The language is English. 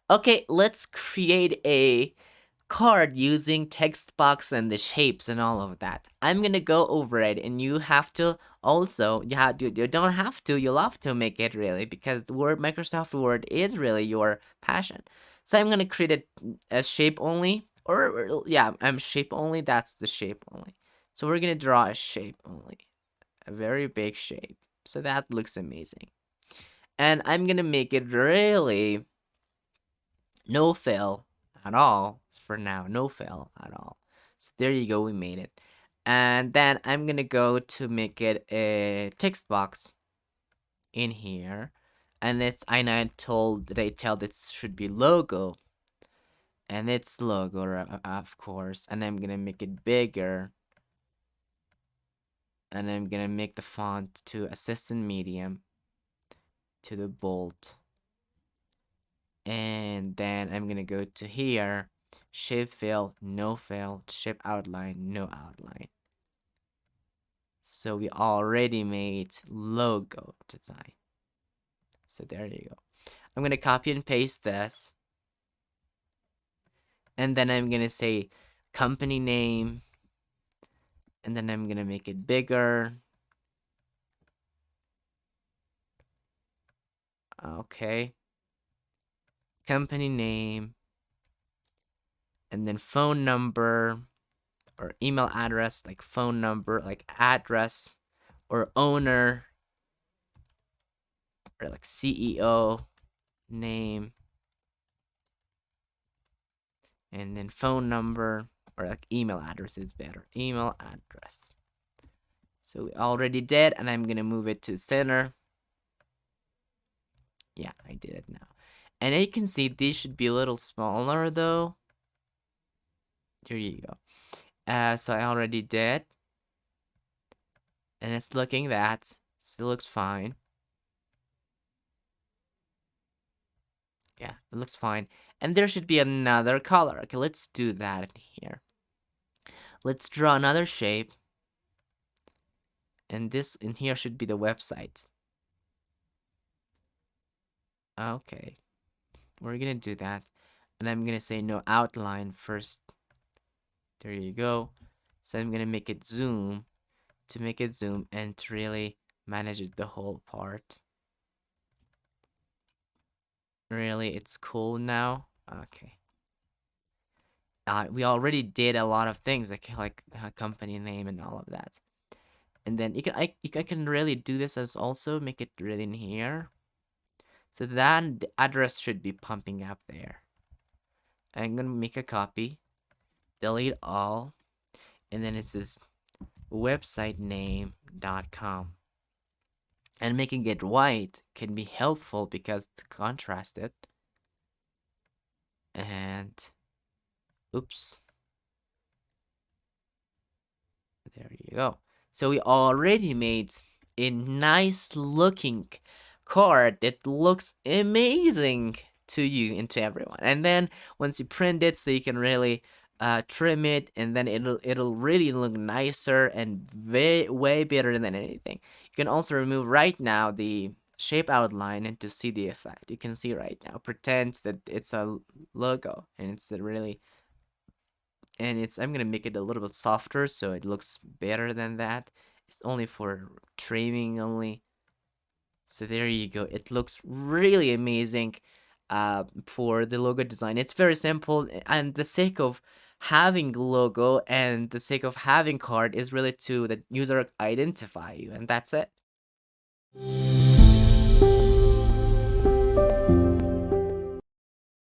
Okay, let's create a card using text box and the shapes and all of that. I'm gonna go over it, and you have to also you don't have to, you'll have to make it really, because the word Microsoft Word is really your passion. So I'm gonna create it as shape only, or yeah, I'm shape only. That's the shape only. So we're gonna draw a shape only, a very big shape. So that looks amazing, and I'm gonna make it really no fill at all for now. No fill at all. So there you go. We made it. And then I'm gonna go to make it a text box in here. And it's I told they tell this should be logo. And it's logo, of course. And I'm gonna make it bigger. And I'm gonna make the font to assistant medium to the bold. And then I'm gonna go to here, shape fill, no fill, shape outline, no outline. So we already made logo design. So there you go. I'm gonna copy and paste this, and then I'm gonna say company name, and then I'm gonna make it bigger. Okay. Company name, and then phone number or email address, like phone number, like address, or owner, or like CEO name, and then phone number, or like email address is better. Email address. So we already did, and I'm gonna move it to center. Yeah, I did it now. And you can see these should be a little smaller though. There you go. So I already did. And it's looking that. Still looks fine. Yeah, it looks fine. And there should be another color. Okay, let's do that in here. Let's draw another shape. And this in here should be the website. Okay, we're gonna do that. And I'm gonna say no outline first. There you go. So I'm gonna make it zoom to make it zoom and to really manage it the whole part. Really, it's cool now. Okay. We already did a lot of things like company name and all of that. And then I can really do this as also make it really in here. So then the address should be pumping up there. I'm gonna make a copy, delete all, and then it says websitename.com. And making it white can be helpful because to contrast it. And oops. There you go. So we already made a nice looking card that looks amazing to you and to everyone. And then once you print it, so you can really trim it, and then it'll really look nicer and way better than anything. You can also remove right now the shape outline and to see the effect. You can see right now. Pretend that it's a logo, and it's a really I'm gonna make it a little bit softer so it looks better than that. It's only for trimming only. So there you go. It looks really amazing for the logo design. It's very simple, and the sake of having logo and the sake of having card is really to the user identify you, and that's it.